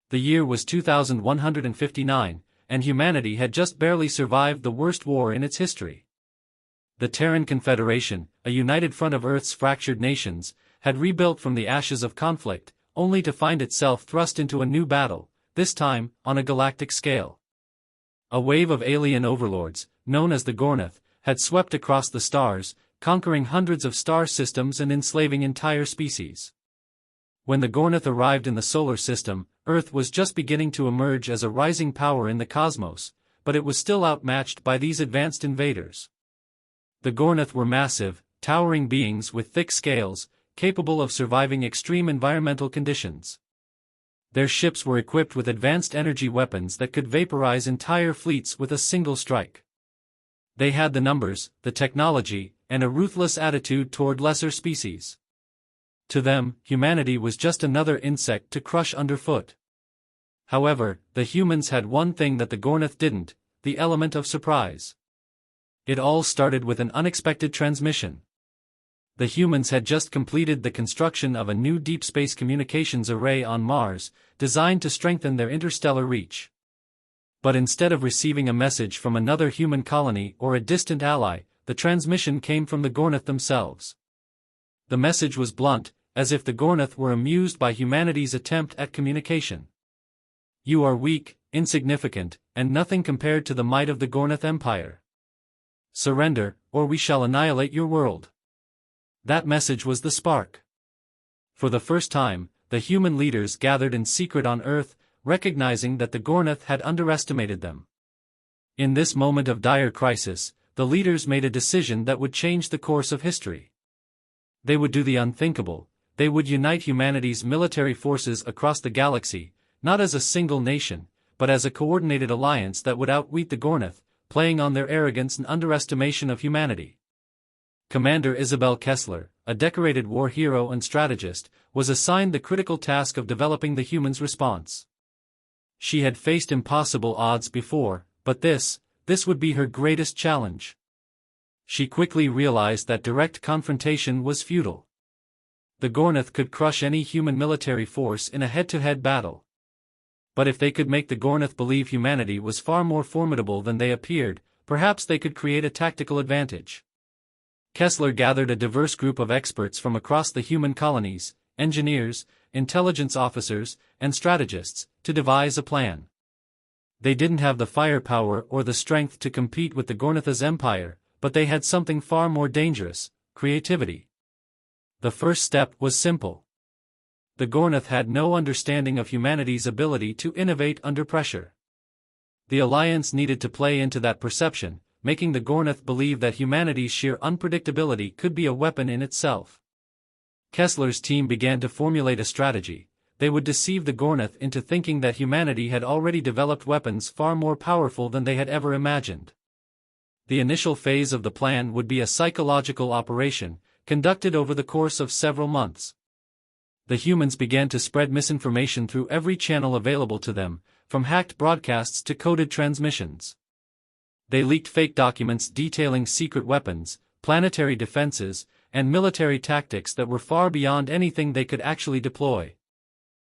The year was 2159, and humanity had just barely survived the worst war in its history. The Terran Confederation, a united front of Earth's fractured nations, had rebuilt from the ashes of conflict, only to find itself thrust into a new battle, this time on a galactic scale. A wave of alien overlords, known as the Gornath, had swept across the stars, conquering hundreds of star systems and enslaving entire species. When the Gornath arrived in the solar system, Earth was just beginning to emerge as a rising power in the cosmos, but it was still outmatched by these advanced invaders. The Gornath were massive, towering beings with thick scales, capable of surviving extreme environmental conditions. Their ships were equipped with advanced energy weapons that could vaporize entire fleets with a single strike. They had the numbers, the technology, and a ruthless attitude toward lesser species. To them, humanity was just another insect to crush underfoot. However, the humans had one thing that the Gornath didn't: the element of surprise. It all started with an unexpected transmission. The humans had just completed the construction of a new deep space communications array on Mars, designed to strengthen their interstellar reach. But instead of receiving a message from another human colony or a distant ally, the transmission came from the Gornath themselves. The message was blunt, as if the Gornath were amused by humanity's attempt at communication. "You are weak, insignificant, and nothing compared to the might of the Gornath Empire. Surrender, or we shall annihilate your world." That message was the spark. For the first time, the human leaders gathered in secret on Earth, recognizing that the Gornath had underestimated them. In this moment of dire crisis, the leaders made a decision that would change the course of history. They would do the unthinkable. They would unite humanity's military forces across the galaxy, not as a single nation, but as a coordinated alliance that would outwit the Gornath, playing on their arrogance and underestimation of humanity. Commander Isabel Kessler, a decorated war hero and strategist, was assigned the critical task of developing the humans' response. She had faced impossible odds before, but this would be her greatest challenge. She quickly realized that direct confrontation was futile. The Gornath could crush any human military force in a head-to-head battle. But if they could make the Gornath believe humanity was far more formidable than they appeared, perhaps they could create a tactical advantage. Kessler gathered a diverse group of experts from across the human colonies, engineers, intelligence officers, and strategists, to devise a plan. They didn't have the firepower or the strength to compete with the Gornath's empire, but they had something far more dangerous: creativity. The first step was simple. The Gornath had no understanding of humanity's ability to innovate under pressure. The Alliance needed to play into that perception, making the Gornath believe that humanity's sheer unpredictability could be a weapon in itself. Kessler's team began to formulate a strategy. They would deceive the Gornath into thinking that humanity had already developed weapons far more powerful than they had ever imagined. The initial phase of the plan would be a psychological operation, conducted over the course of several months. The humans began to spread misinformation through every channel available to them, from hacked broadcasts to coded transmissions. They leaked fake documents detailing secret weapons, planetary defenses, and military tactics that were far beyond anything they could actually deploy.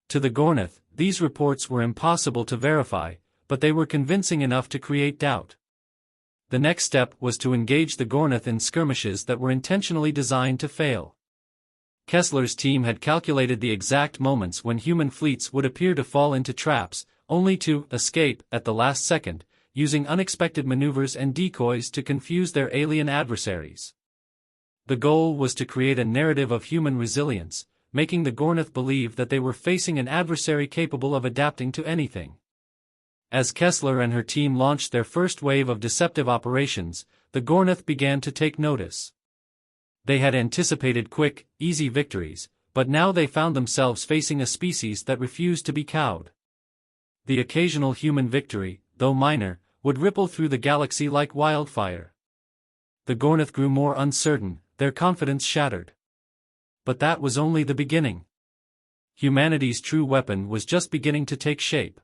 To the Gornath, these reports were impossible to verify, but they were convincing enough to create doubt. The next step was to engage the Gornath in skirmishes that were intentionally designed to fail. Kessler's team had calculated the exact moments when human fleets would appear to fall into traps, only to escape at the last second, using unexpected maneuvers and decoys to confuse their alien adversaries. The goal was to create a narrative of human resilience, making the Gornath believe that they were facing an adversary capable of adapting to anything. As Kessler and her team launched their first wave of deceptive operations, the Gornath began to take notice. They had anticipated quick, easy victories, but now they found themselves facing a species that refused to be cowed. The occasional human victory, though minor, would ripple through the galaxy like wildfire. The Gornath grew more uncertain, their confidence shattered. But that was only the beginning. Humanity's true weapon was just beginning to take shape.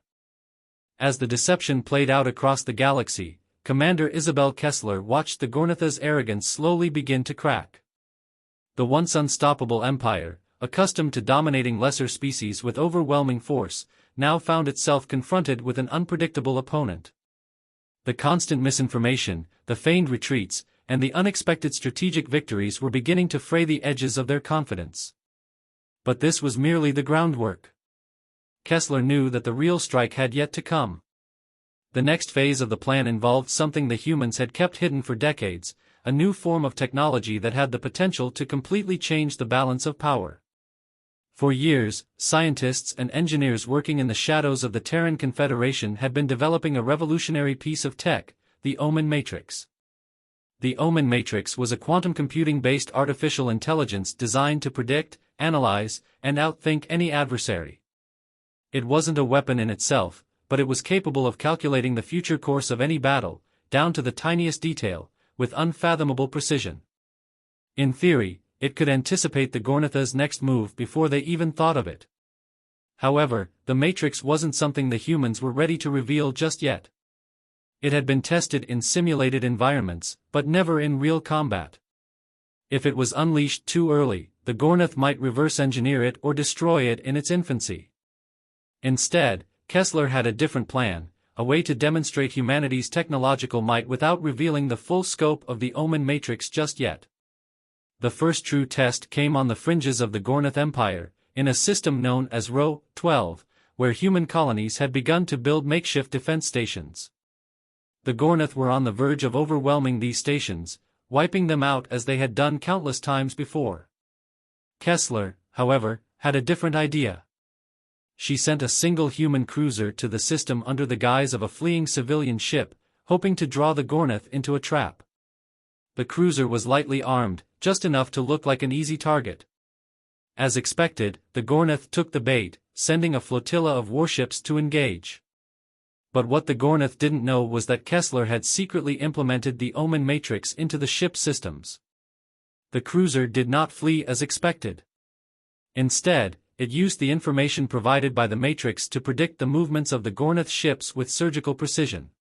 As the deception played out across the galaxy, Commander Isabel Kessler watched the Gornath's arrogance slowly begin to crack. The once unstoppable empire, accustomed to dominating lesser species with overwhelming force, now found itself confronted with an unpredictable opponent. The constant misinformation, the feigned retreats, and the unexpected strategic victories were beginning to fray the edges of their confidence. But this was merely the groundwork. Kessler knew that the real strike had yet to come. The next phase of the plan involved something the humans had kept hidden for decades, a new form of technology that had the potential to completely change the balance of power. For years, scientists and engineers working in the shadows of the Terran Confederation had been developing a revolutionary piece of tech, the Omen Matrix. The Omen Matrix was a quantum computing-based artificial intelligence designed to predict, analyze, and outthink any adversary. It wasn't a weapon in itself, but it was capable of calculating the future course of any battle, down to the tiniest detail, with unfathomable precision. In theory, it could anticipate the Gornatha's next move before they even thought of it. However, the Matrix wasn't something the humans were ready to reveal just yet. It had been tested in simulated environments, but never in real combat. If it was unleashed too early, the Gornath might reverse engineer it or destroy it in its infancy. Instead, Kessler had a different plan, a way to demonstrate humanity's technological might without revealing the full scope of the Omen Matrix just yet. The first true test came on the fringes of the Gornath Empire, in a system known as Rho 12, where human colonies had begun to build makeshift defense stations. The Gornath were on the verge of overwhelming these stations, wiping them out as they had done countless times before. Kessler, however, had a different idea. She sent a single human cruiser to the system under the guise of a fleeing civilian ship, hoping to draw the Gornath into a trap. The cruiser was lightly armed, just enough to look like an easy target. As expected, the Gornath took the bait, sending a flotilla of warships to engage. But what the Gornath didn't know was that Kessler had secretly implemented the Omen Matrix into the ship's systems. The cruiser did not flee as expected. Instead, it used the information provided by the Matrix to predict the movements of the Gornath ships with surgical precision.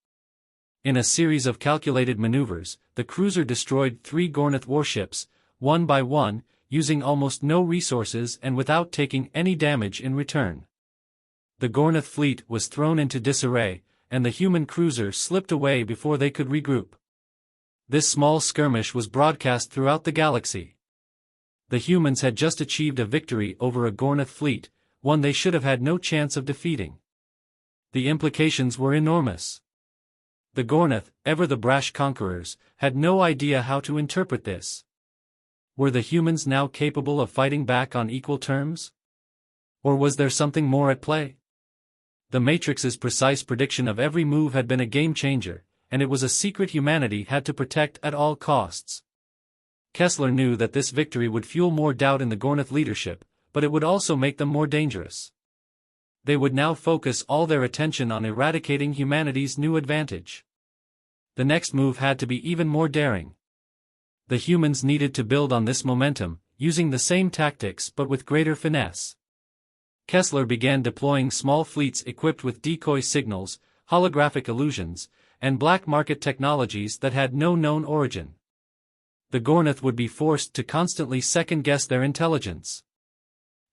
In a series of calculated maneuvers, the cruiser destroyed 3 Gornath warships, one by one, using almost no resources and without taking any damage in return. The Gornath fleet was thrown into disarray, and the human cruiser slipped away before they could regroup. This small skirmish was broadcast throughout the galaxy. The humans had just achieved a victory over a Gornath fleet, one they should have had no chance of defeating. The implications were enormous. The Gornath, ever the brash conquerors, had no idea how to interpret this. Were the humans now capable of fighting back on equal terms? Or was there something more at play? The Matrix's precise prediction of every move had been a game-changer, and it was a secret humanity had to protect at all costs. Kessler knew that this victory would fuel more doubt in the Gornath leadership, but it would also make them more dangerous. They would now focus all their attention on eradicating humanity's new advantage. The next move had to be even more daring. The humans needed to build on this momentum, using the same tactics but with greater finesse. Kessler began deploying small fleets equipped with decoy signals, holographic illusions, and black market technologies that had no known origin. The Gornath would be forced to constantly second-guess their intelligence.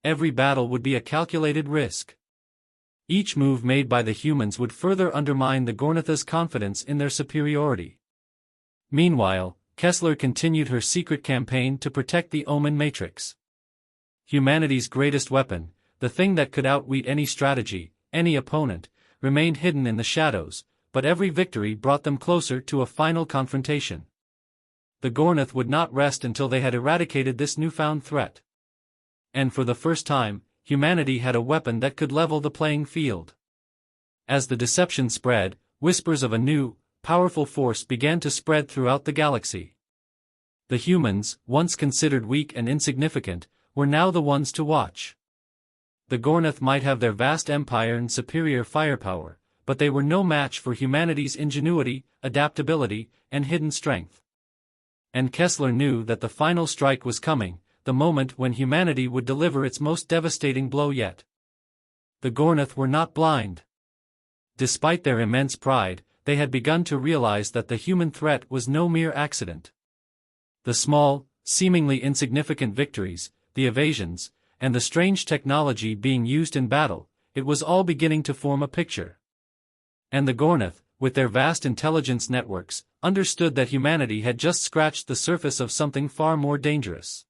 Every battle would be a calculated risk. Each move made by the humans would further undermine the Gornatha's confidence in their superiority. Meanwhile, Kessler continued her secret campaign to protect the Omen Matrix. Humanity's greatest weapon, the thing that could outwit any strategy, any opponent, remained hidden in the shadows, but every victory brought them closer to a final confrontation. The Gornath would not rest until they had eradicated this newfound threat. And for the first time, humanity had a weapon that could level the playing field. As the deception spread, whispers of a new, powerful force began to spread throughout the galaxy. The humans, once considered weak and insignificant, were now the ones to watch. The Gornath might have their vast empire and superior firepower, but they were no match for humanity's ingenuity, adaptability, and hidden strength. And Kessler knew that the final strike was coming, the moment when humanity would deliver its most devastating blow yet. The Gornath were not blind. Despite their immense pride, they had begun to realize that the human threat was no mere accident. The small, seemingly insignificant victories, the evasions, and the strange technology being used in battle, it was all beginning to form a picture. And the Gornath, with their vast intelligence networks, understood that humanity had just scratched the surface of something far more dangerous.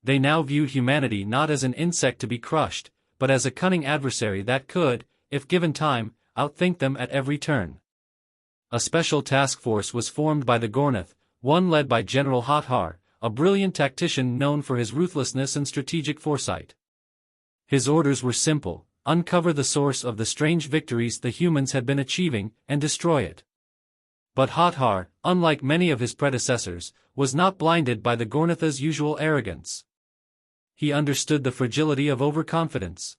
They now viewed humanity not as an insect to be crushed, but as a cunning adversary that could, if given time, outthink them at every turn. A special task force was formed by the Gornath, one led by General Hothar, a brilliant tactician known for his ruthlessness and strategic foresight. His orders were simple: uncover the source of the strange victories the humans had been achieving, and destroy it. But Hothar, unlike many of his predecessors, was not blinded by the Gornath's usual arrogance. He understood the fragility of overconfidence.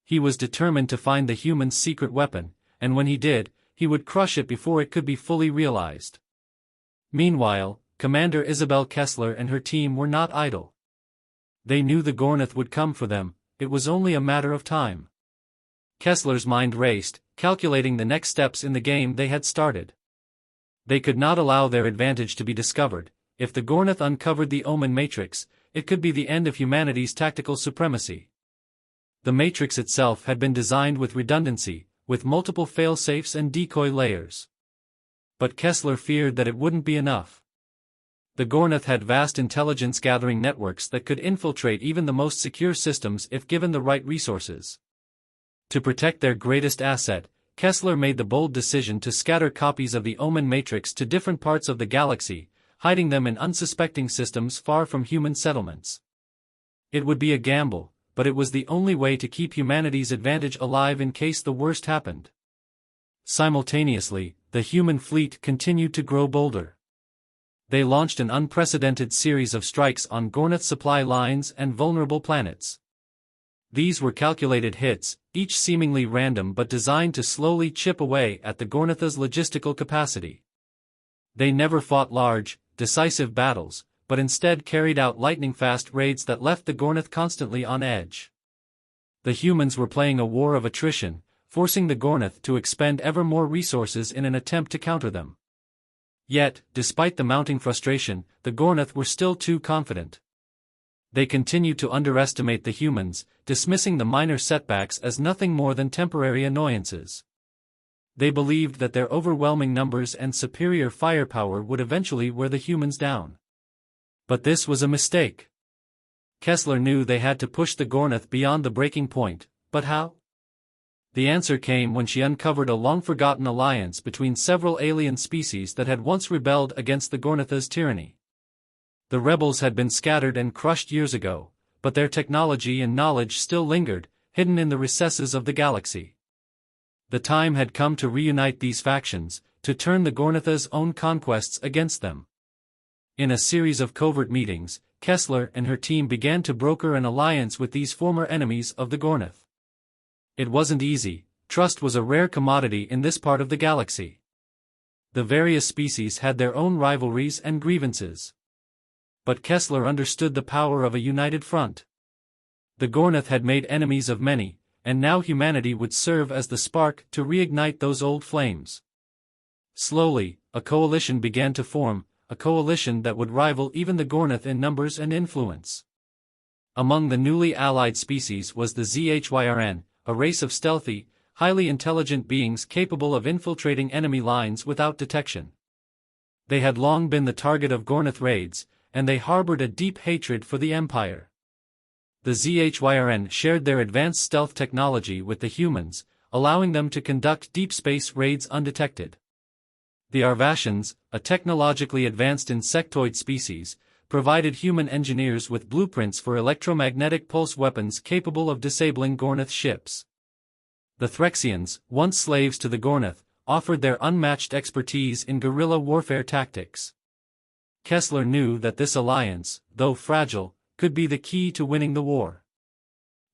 He was determined to find the humans' secret weapon, and when he did, he would crush it before it could be fully realized. Meanwhile, Commander Isabel Kessler and her team were not idle. They knew the Gornath would come for them. It was only a matter of time. Kessler's mind raced, calculating the next steps in the game they had started. They could not allow their advantage to be discovered. If the Gornath uncovered the Omen Matrix, it could be the end of humanity's tactical supremacy. The Matrix itself had been designed with redundancy, with multiple fail-safes and decoy layers. But Kessler feared that it wouldn't be enough. The Gornath had vast intelligence-gathering networks that could infiltrate even the most secure systems if given the right resources. To protect their greatest asset, Kessler made the bold decision to scatter copies of the Omen Matrix to different parts of the galaxy, hiding them in unsuspecting systems far from human settlements. It would be a gamble, but it was the only way to keep humanity's advantage alive in case the worst happened. Simultaneously, the human fleet continued to grow bolder. They launched an unprecedented series of strikes on Gornath supply lines and vulnerable planets. These were calculated hits, each seemingly random but designed to slowly chip away at the Gornath's logistical capacity. They never fought large, decisive battles, but instead carried out lightning-fast raids that left the Gornath constantly on edge. The humans were playing a war of attrition, forcing the Gornath to expend ever more resources in an attempt to counter them. Yet, despite the mounting frustration, the Gornath were still too confident. They continued to underestimate the humans, dismissing the minor setbacks as nothing more than temporary annoyances. They believed that their overwhelming numbers and superior firepower would eventually wear the humans down. But this was a mistake. Kessler knew they had to push the Gornath beyond the breaking point, but how? The answer came when she uncovered a long-forgotten alliance between several alien species that had once rebelled against the Gornath's tyranny. The rebels had been scattered and crushed years ago, but their technology and knowledge still lingered, hidden in the recesses of the galaxy. The time had come to reunite these factions, to turn the Gornath's own conquests against them. In a series of covert meetings, Kessler and her team began to broker an alliance with these former enemies of the Gornath. It wasn't easy. Trust was a rare commodity in this part of the galaxy. The various species had their own rivalries and grievances. But Kessler understood the power of a united front. The Gornath had made enemies of many, and now humanity would serve as the spark to reignite those old flames. Slowly, a coalition began to form, a coalition that would rival even the Gornath in numbers and influence. Among the newly allied species was the Zhyrn, a race of stealthy, highly intelligent beings capable of infiltrating enemy lines without detection. They had long been the target of Gornath raids, and they harbored a deep hatred for the Empire. The Zhyrn shared their advanced stealth technology with the humans, allowing them to conduct deep space raids undetected. The Arvashans, a technologically advanced insectoid species, provided human engineers with blueprints for electromagnetic pulse weapons capable of disabling Gornath ships. The Threxians, once slaves to the Gornath, offered their unmatched expertise in guerrilla warfare tactics. Kessler knew that this alliance, though fragile, could be the key to winning the war.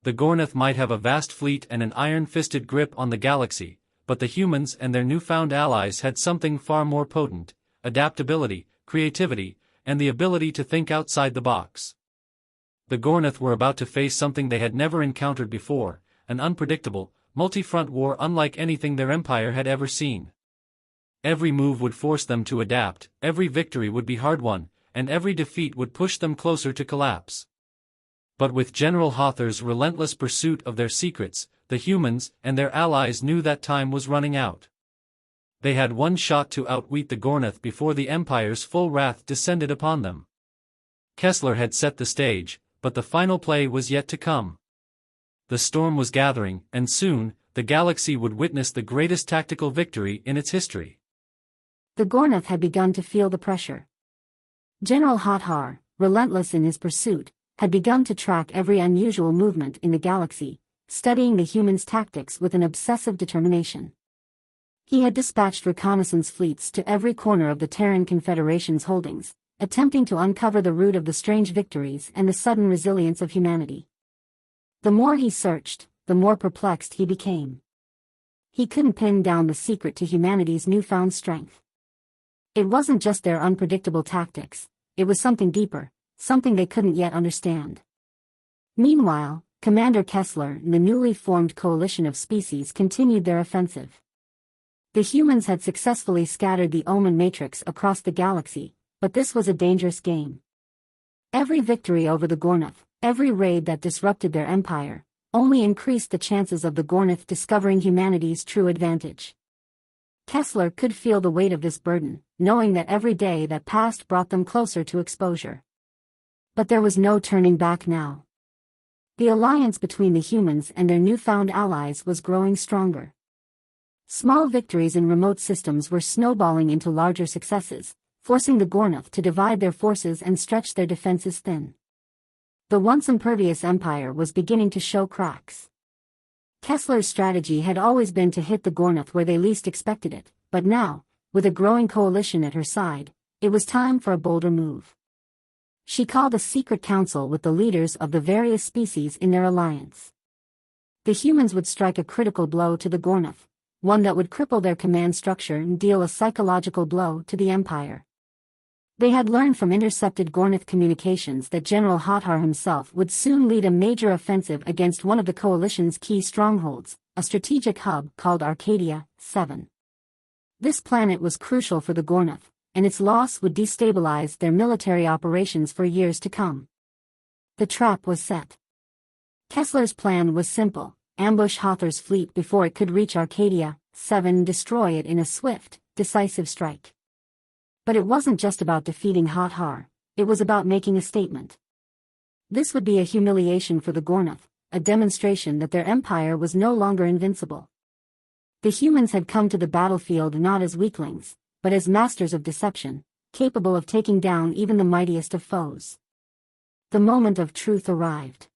The Gornath might have a vast fleet and an iron-fisted grip on the galaxy, but the humans and their newfound allies had something far more potent: adaptability, creativity, and the ability to think outside the box. The Gornath were about to face something they had never encountered before, an unpredictable, multi-front war unlike anything their empire had ever seen. Every move would force them to adapt, every victory would be hard-won, and every defeat would push them closer to collapse. But with General Hothar's relentless pursuit of their secrets, the humans and their allies knew that time was running out. They had one shot to outwit the Gornath before the Empire's full wrath descended upon them. Kessler had set the stage, but the final play was yet to come. The storm was gathering, and soon, the galaxy would witness the greatest tactical victory in its history. The Gornath had begun to feel the pressure. General Hothar, relentless in his pursuit, had begun to track every unusual movement in the galaxy, studying the humans' tactics with an obsessive determination. He had dispatched reconnaissance fleets to every corner of the Terran Confederation's holdings, attempting to uncover the root of the strange victories and the sudden resilience of humanity. The more he searched, the more perplexed he became. He couldn't pin down the secret to humanity's newfound strength. It wasn't just their unpredictable tactics, it was something deeper, something they couldn't yet understand. Meanwhile, Commander Kessler and the newly formed coalition of species continued their offensive. The humans had successfully scattered the Omen Matrix across the galaxy, but this was a dangerous game. Every victory over the Gornath, every raid that disrupted their empire, only increased the chances of the Gornath discovering humanity's true advantage. Kessler could feel the weight of this burden, knowing that every day that passed brought them closer to exposure. But there was no turning back now. The alliance between the humans and their newfound allies was growing stronger. Small victories in remote systems were snowballing into larger successes, forcing the Gornath to divide their forces and stretch their defenses thin. The once impervious empire was beginning to show cracks. Kessler's strategy had always been to hit the Gornath where they least expected it, but now, with a growing coalition at her side, it was time for a bolder move. She called a secret council with the leaders of the various species in their alliance. The humans would strike a critical blow to the Gornath, one that would cripple their command structure and deal a psychological blow to the Empire. They had learned from intercepted Gornath communications that General Hothar himself would soon lead a major offensive against one of the coalition's key strongholds, a strategic hub called Arcadia 7. This planet was crucial for the Gornath, and its loss would destabilize their military operations for years to come. The trap was set. Kessler's plan was simple: ambush Hothar's fleet before it could reach Arcadia 7 and destroy it in a swift, decisive strike. But it wasn't just about defeating Hothar, it was about making a statement. This would be a humiliation for the Gornath, a demonstration that their empire was no longer invincible. The humans had come to the battlefield not as weaklings, but as masters of deception, capable of taking down even the mightiest of foes. The moment of truth arrived.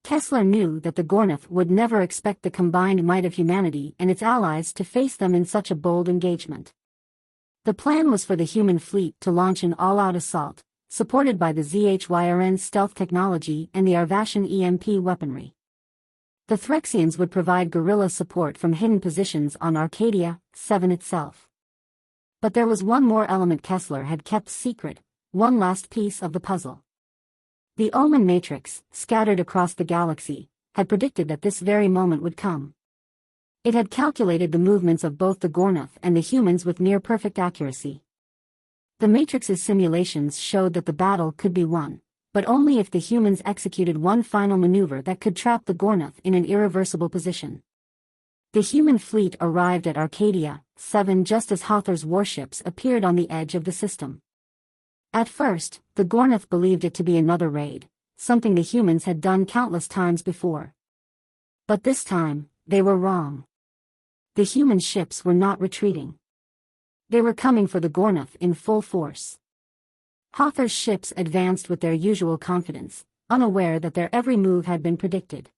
Kessler knew that the Gornath would never expect the combined might of humanity and its allies to face them in such a bold engagement. The plan was for the human fleet to launch an all-out assault, supported by the ZHYRN stealth technology and the Arvashan EMP weaponry. The Threxians would provide guerrilla support from hidden positions on Arcadia 7 itself. But there was one more element Kessler had kept secret, one last piece of the puzzle. The Omen Matrix, scattered across the galaxy, had predicted that this very moment would come. It had calculated the movements of both the Gornath and the humans with near-perfect accuracy. The Matrix's simulations showed that the battle could be won, but only if the humans executed one final maneuver that could trap the Gornath in an irreversible position. The human fleet arrived at Arcadia 7 just as Hothar's warships appeared on the edge of the system. At first, the Gornath believed it to be another raid, something the humans had done countless times before. But this time, they were wrong. The human ships were not retreating. They were coming for the Gornath in full force. Hothar's ships advanced with their usual confidence, unaware that their every move had been predicted.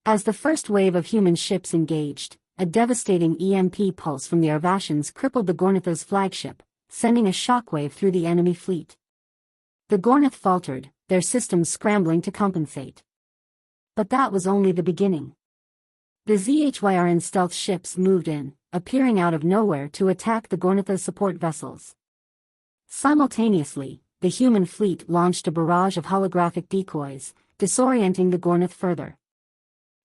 As the first wave of human ships engaged, a devastating EMP pulse from the Arvashans crippled the Gornath's flagship, sending a shockwave through the enemy fleet. The Gornath faltered, their systems scrambling to compensate. But that was only the beginning. The ZHYRN stealth ships moved in, appearing out of nowhere to attack the Gornath's support vessels. Simultaneously, the human fleet launched a barrage of holographic decoys, disorienting the Gornath further.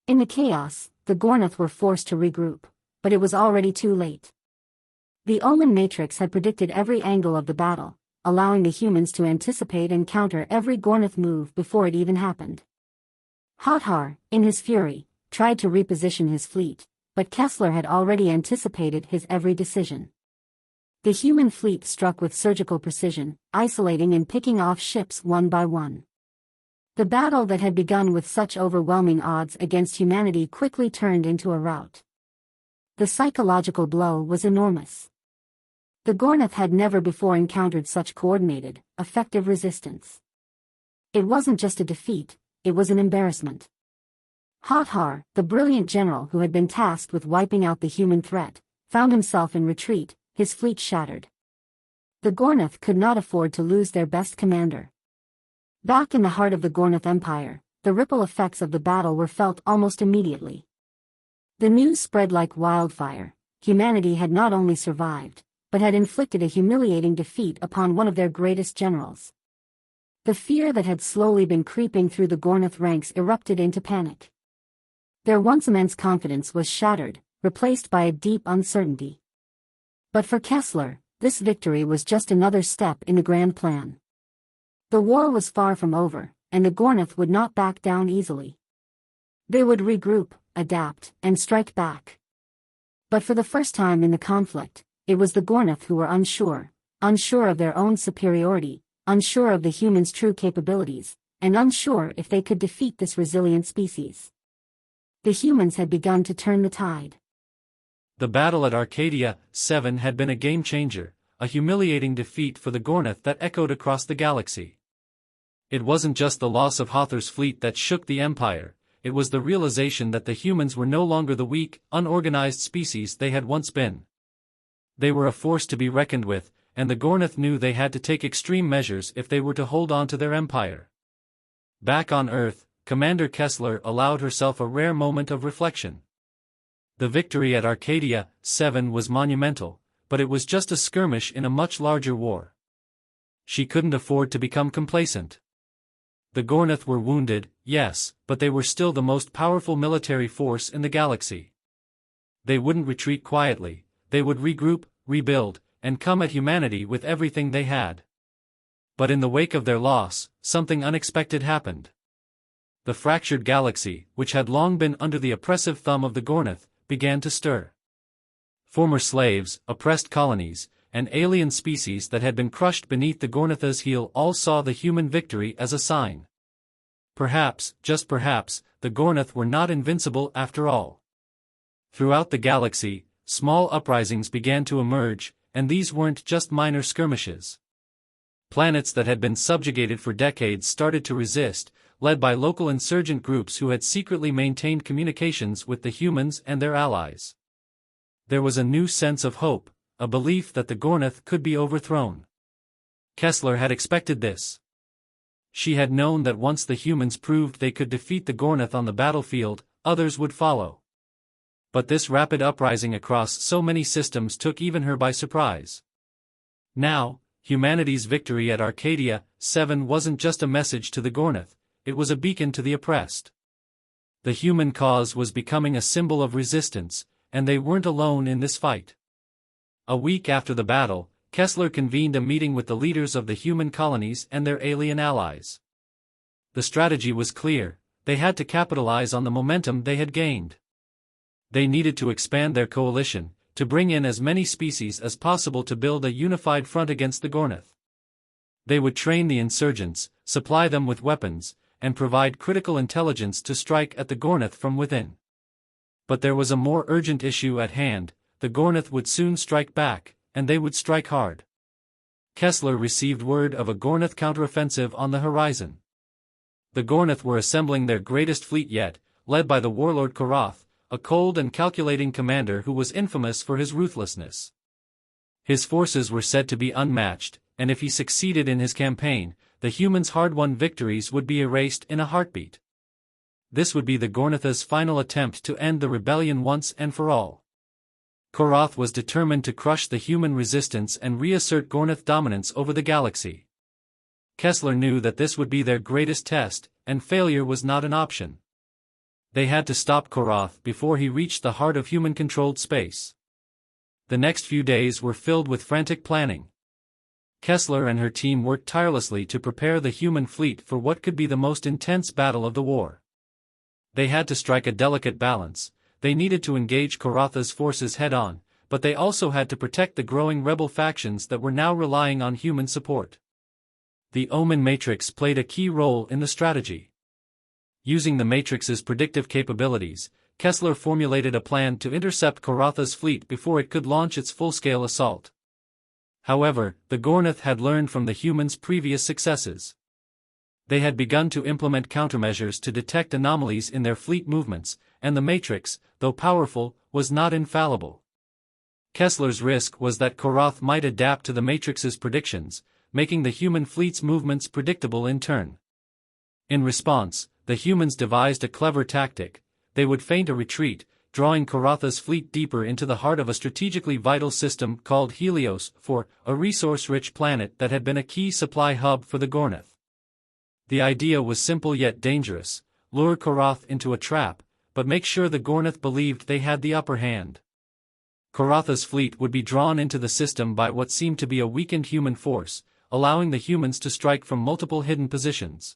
In the chaos, the Gornath were forced to regroup, but it was already too late. The Omen Matrix had predicted every angle of the battle, allowing the humans to anticipate and counter every Gornath move before it even happened. Hothar, in his fury, tried to reposition his fleet, but Kessler had already anticipated his every decision. The human fleet struck with surgical precision, isolating and picking off ships one by one. The battle that had begun with such overwhelming odds against humanity quickly turned into a rout. The psychological blow was enormous. The Gornath had never before encountered such coordinated, effective resistance. It wasn't just a defeat, it was an embarrassment. Hothar, the brilliant general who had been tasked with wiping out the human threat, found himself in retreat, his fleet shattered. The Gornath could not afford to lose their best commander. Back in the heart of the Gornath Empire, the ripple effects of the battle were felt almost immediately. The news spread like wildfire. Humanity had not only survived, but had inflicted a humiliating defeat upon one of their greatest generals. The fear that had slowly been creeping through the Gornath ranks erupted into panic. Their once immense confidence was shattered, replaced by a deep uncertainty. But for Kessler, this victory was just another step in the grand plan. The war was far from over, and the Gornath would not back down easily. They would regroup, adapt, and strike back. But for the first time in the conflict, it was the Gornath who were unsure of their own superiority, unsure of the humans' true capabilities, and unsure if they could defeat this resilient species. The humans had begun to turn the tide. The battle at Arcadia 7 had been a game-changer, a humiliating defeat for the Gornath that echoed across the galaxy. It wasn't just the loss of Hothar's fleet that shook the Empire, it was the realization that the humans were no longer the weak, unorganized species they had once been. They were a force to be reckoned with, and the Gornath knew they had to take extreme measures if they were to hold on to their empire. Back on Earth, Commander Kessler allowed herself a rare moment of reflection. The victory at Arcadia 7 was monumental, but it was just a skirmish in a much larger war. She couldn't afford to become complacent. The Gornath were wounded, yes, but they were still the most powerful military force in the galaxy. They wouldn't retreat quietly, they would regroup, rebuild, and come at humanity with everything they had. But in the wake of their loss, something unexpected happened. The fractured galaxy, which had long been under the oppressive thumb of the Gornath, began to stir. Former slaves, oppressed colonies, and alien species that had been crushed beneath the Gornath's heel all saw the human victory as a sign. Perhaps, just perhaps, the Gornath were not invincible after all. Throughout the galaxy, small uprisings began to emerge, and these weren't just minor skirmishes. Planets that had been subjugated for decades started to resist, led by local insurgent groups who had secretly maintained communications with the humans and their allies. There was a new sense of hope, a belief that the Gornath could be overthrown. Kessler had expected this. She had known that once the humans proved they could defeat the Gornath on the battlefield, others would follow. But this rapid uprising across so many systems took even her by surprise. Now, humanity's victory at Arcadia 7 wasn't just a message to the Gornath, it was a beacon to the oppressed. The human cause was becoming a symbol of resistance, and they weren't alone in this fight. A week after the battle, Kessler convened a meeting with the leaders of the human colonies and their alien allies. The strategy was clear, they had to capitalize on the momentum they had gained. They needed to expand their coalition, to bring in as many species as possible to build a unified front against the Gornath. They would train the insurgents, supply them with weapons, and provide critical intelligence to strike at the Gornath from within. But there was a more urgent issue at hand, the Gornath would soon strike back, and they would strike hard. Kessler received word of a Gornath counteroffensive on the horizon. The Gornath were assembling their greatest fleet yet, led by the warlord Korath, a cold and calculating commander who was infamous for his ruthlessness. His forces were said to be unmatched, and if he succeeded in his campaign, the humans' hard-won victories would be erased in a heartbeat. This would be the Gornath's final attempt to end the rebellion once and for all. Korath was determined to crush the human resistance and reassert Gornath dominance over the galaxy. Kessler knew that this would be their greatest test, and failure was not an option. They had to stop Korath before he reached the heart of human-controlled space. The next few days were filled with frantic planning. Kessler and her team worked tirelessly to prepare the human fleet for what could be the most intense battle of the war. They had to strike a delicate balance. They needed to engage Karatha's forces head-on, but they also had to protect the growing rebel factions that were now relying on human support. The Omen Matrix played a key role in the strategy. Using the Matrix's predictive capabilities, Kessler formulated a plan to intercept Karatha's fleet before it could launch its full-scale assault. However, the Gornath had learned from the humans' previous successes. They had begun to implement countermeasures to detect anomalies in their fleet movements, and the Matrix, though powerful, was not infallible. Kessler's risk was that Karath might adapt to the Matrix's predictions, making the human fleet's movements predictable in turn. In response, the humans devised a clever tactic. They would feint a retreat, drawing Karatha's fleet deeper into the heart of a strategically vital system called Helios, a resource-rich planet that had been a key supply hub for the Gornath. The idea was simple yet dangerous: lure Karath into a trap, but make sure the Gornath believed they had the upper hand. Karatha's fleet would be drawn into the system by what seemed to be a weakened human force, allowing the humans to strike from multiple hidden positions.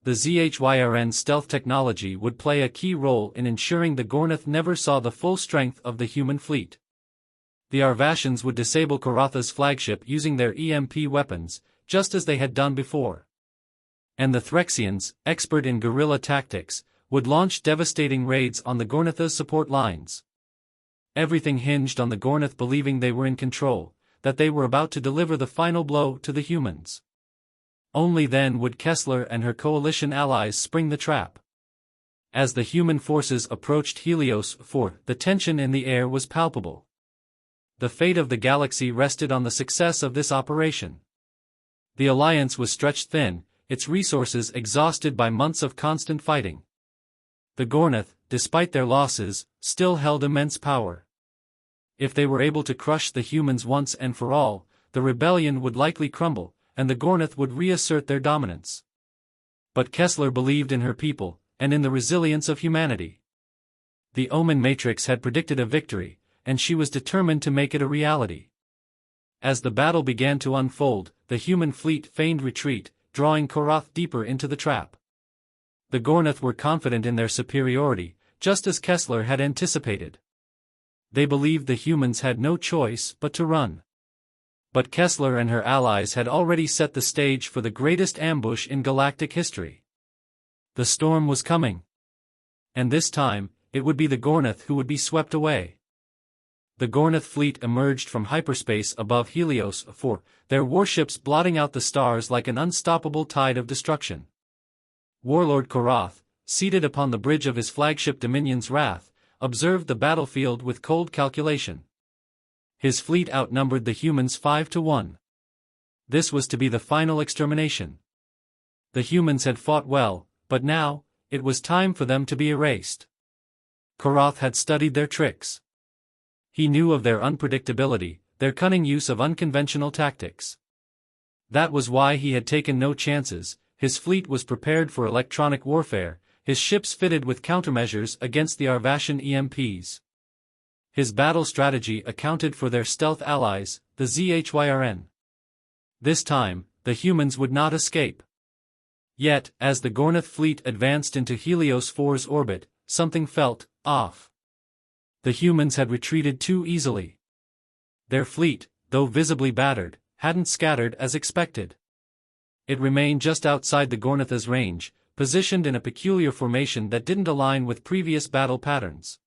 The ZHYRN stealth technology would play a key role in ensuring the Gornath never saw the full strength of the human fleet. The Arvashans would disable Karatha's flagship using their EMP weapons, just as they had done before. And the Threxians, expert in guerrilla tactics, would launch devastating raids on the Gornath's support lines. Everything hinged on the Gornath believing they were in control, that they were about to deliver the final blow to the humans. Only then would Kessler and her coalition allies spring the trap. As the human forces approached Helios 4, the tension in the air was palpable. The fate of the galaxy rested on the success of this operation. The alliance was stretched thin, its resources exhausted by months of constant fighting. The Gornath, despite their losses, still held immense power. If they were able to crush the humans once and for all, the rebellion would likely crumble, and the Gornath would reassert their dominance. But Kessler believed in her people, and in the resilience of humanity. The Omen Matrix had predicted a victory, and she was determined to make it a reality. As the battle began to unfold, the human fleet feigned retreat, drawing Karath deeper into the trap. The Gornath were confident in their superiority, just as Kessler had anticipated. They believed the humans had no choice but to run. But Kessler and her allies had already set the stage for the greatest ambush in galactic history. The storm was coming. And this time, it would be the Gornath who would be swept away. The Gornath fleet emerged from hyperspace above Helios 4, their warships blotting out the stars like an unstoppable tide of destruction. Warlord Karath, seated upon the bridge of his flagship Dominion's Wrath, observed the battlefield with cold calculation. His fleet outnumbered the humans 5-1. This was to be the final extermination. The humans had fought well, but now, it was time for them to be erased. Karath had studied their tricks. He knew of their unpredictability, their cunning use of unconventional tactics. That was why he had taken no chances. His fleet was prepared for electronic warfare, his ships fitted with countermeasures against the Arvashan EMPs. His battle strategy accounted for their stealth allies, the ZHYRN. This time, the humans would not escape. Yet, as the Gornath fleet advanced into Helios 4's orbit, something felt off. The humans had retreated too easily. Their fleet, though visibly battered, hadn't scattered as expected. It remained just outside the Gornath's range, positioned in a peculiar formation that didn't align with previous battle patterns.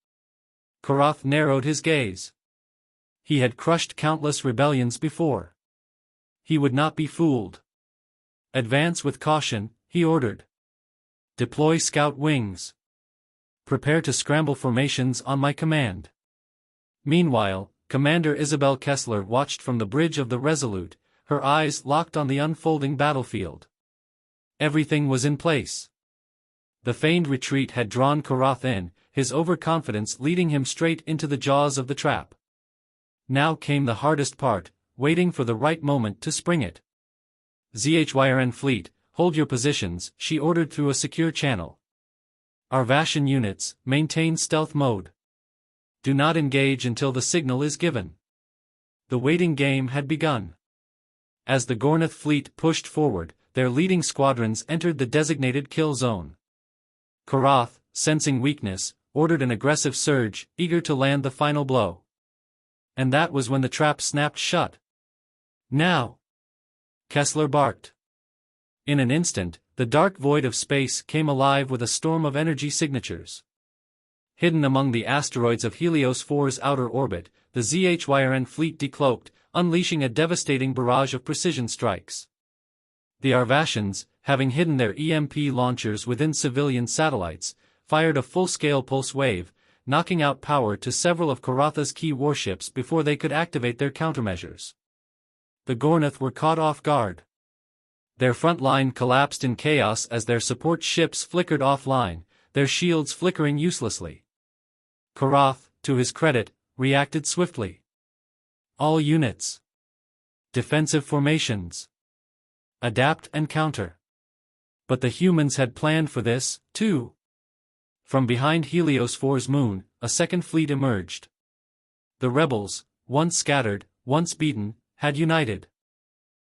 Karath narrowed his gaze. He had crushed countless rebellions before. He would not be fooled. Advance with caution, he ordered. Deploy scout wings. Prepare to scramble formations on my command. Meanwhile, Commander Isabel Kessler watched from the bridge of the Resolute, her eyes locked on the unfolding battlefield. Everything was in place. The feigned retreat had drawn Karath in, his overconfidence leading him straight into the jaws of the trap. Now came the hardest part, waiting for the right moment to spring it. ZHYRN fleet, hold your positions, she ordered through a secure channel. Arvashan units, maintain stealth mode. Do not engage until the signal is given. The waiting game had begun. As the Gornath fleet pushed forward, their leading squadrons entered the designated kill zone. Karath, sensing weakness, ordered an aggressive surge, eager to land the final blow. And that was when the trap snapped shut. Now! Kessler barked. In an instant, the dark void of space came alive with a storm of energy signatures. Hidden among the asteroids of Helios 4's outer orbit, the ZHYRN fleet decloaked, unleashing a devastating barrage of precision strikes. The Arvashans, having hidden their EMP launchers within civilian satellites, fired a full-scale pulse wave, knocking out power to several of Karatha's key warships before they could activate their countermeasures. The Gornath were caught off guard. Their front line collapsed in chaos as their support ships flickered offline, their shields flickering uselessly. Karath, to his credit, reacted swiftly. All units. Defensive formations. Adapt and counter. But the humans had planned for this, too. From behind Helios 4's moon, a second fleet emerged. The rebels, once scattered, once beaten, had united.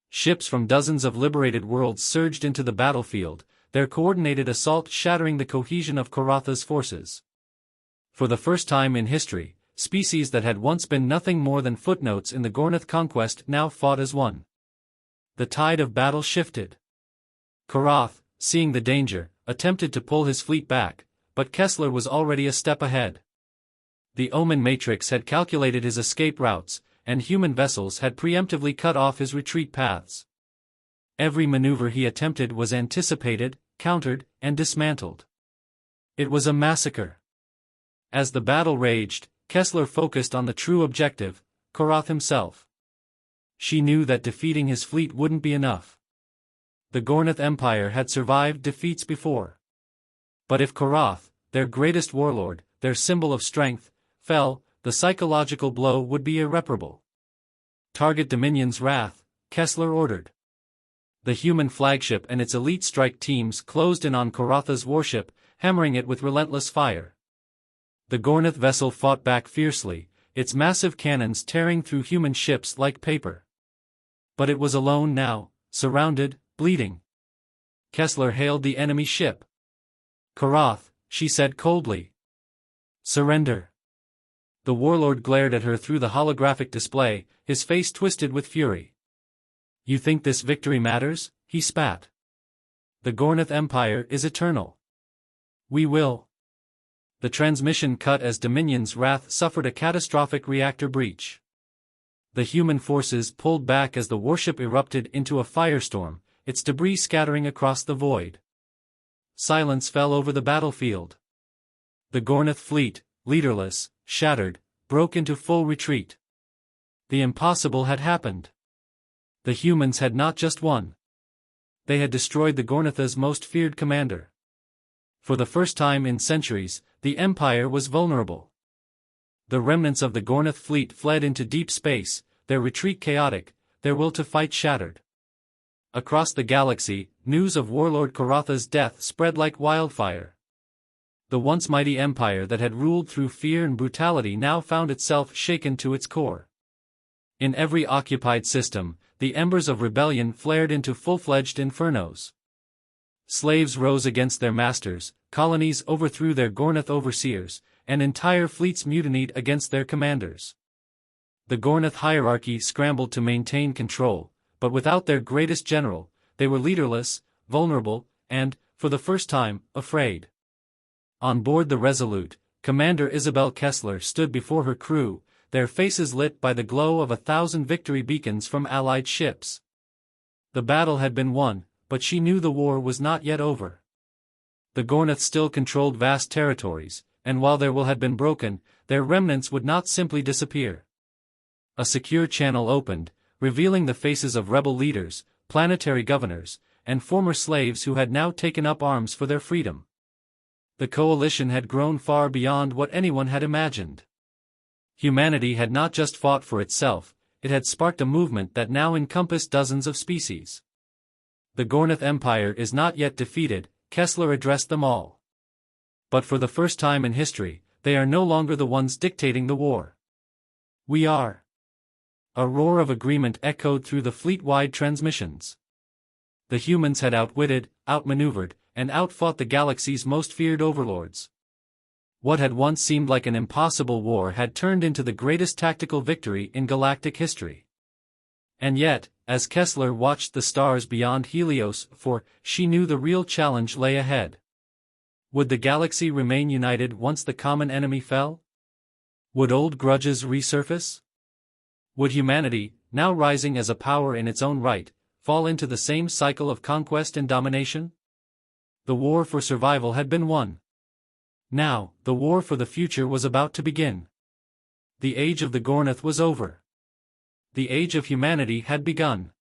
Ships from dozens of liberated worlds surged into the battlefield, their coordinated assault shattering the cohesion of Karatha's forces. For the first time in history, species that had once been nothing more than footnotes in the Gornath conquest now fought as one. The tide of battle shifted. Karath, seeing the danger, attempted to pull his fleet back, but Kessler was already a step ahead. The Omen Matrix had calculated his escape routes, and human vessels had preemptively cut off his retreat paths. Every maneuver he attempted was anticipated, countered, and dismantled. It was a massacre. As the battle raged, Kessler focused on the true objective, Karath himself. She knew that defeating his fleet wouldn't be enough. The Gornath Empire had survived defeats before. But if Karath, their greatest warlord, their symbol of strength, fell, the psychological blow would be irreparable. Target Dominion's wrath, Kessler ordered. The human flagship and its elite strike teams closed in on Karatha's warship, hammering it with relentless fire. The Gornath vessel fought back fiercely, its massive cannons tearing through human ships like paper. But it was alone now, surrounded, bleeding. Kessler hailed the enemy ship. Karath, she said coldly. Surrender. The warlord glared at her through the holographic display, his face twisted with fury. You think this victory matters? He spat. The Gornath Empire is eternal. We will. The transmission cut as Dominion's wrath suffered a catastrophic reactor breach. The human forces pulled back as the warship erupted into a firestorm, its debris scattering across the void. Silence fell over the battlefield. The Gornath fleet, leaderless, shattered, broke into full retreat. The impossible had happened. The humans had not just won. They had destroyed the Gornatha's most feared commander. For the first time in centuries, the Empire was vulnerable. The remnants of the Gornath fleet fled into deep space, their retreat chaotic, their will to fight shattered. Across the galaxy, news of Warlord Karatha's death spread like wildfire. The once mighty empire that had ruled through fear and brutality now found itself shaken to its core. In every occupied system, the embers of rebellion flared into full-fledged infernos. Slaves rose against their masters, colonies overthrew their Gornath overseers, and entire fleets mutinied against their commanders. The Gornath hierarchy scrambled to maintain control, but without their greatest general, they were leaderless, vulnerable, and, for the first time, afraid. On board the Resolute, Commander Isabel Kessler stood before her crew, their faces lit by the glow of 1,000 victory beacons from Allied ships. The battle had been won, but she knew the war was not yet over. The Gornath still controlled vast territories, and while their will had been broken, their remnants would not simply disappear. A secure channel opened, revealing the faces of rebel leaders, planetary governors, and former slaves who had now taken up arms for their freedom. The coalition had grown far beyond what anyone had imagined. Humanity had not just fought for itself, it had sparked a movement that now encompassed dozens of species. The Gornath Empire is not yet defeated, Kessler addressed them all. But for the first time in history, they are no longer the ones dictating the war. We are. A roar of agreement echoed through the fleet-wide transmissions. The humans had outwitted, outmaneuvered, and outfought the galaxy's most feared overlords. What had once seemed like an impossible war had turned into the greatest tactical victory in galactic history. And yet, as Kessler watched the stars beyond Helios, she knew the real challenge lay ahead. Would the galaxy remain united once the common enemy fell? Would old grudges resurface? Would humanity, now rising as a power in its own right, fall into the same cycle of conquest and domination? The war for survival had been won. Now, the war for the future was about to begin. The age of the Gornath was over. The age of humanity had begun.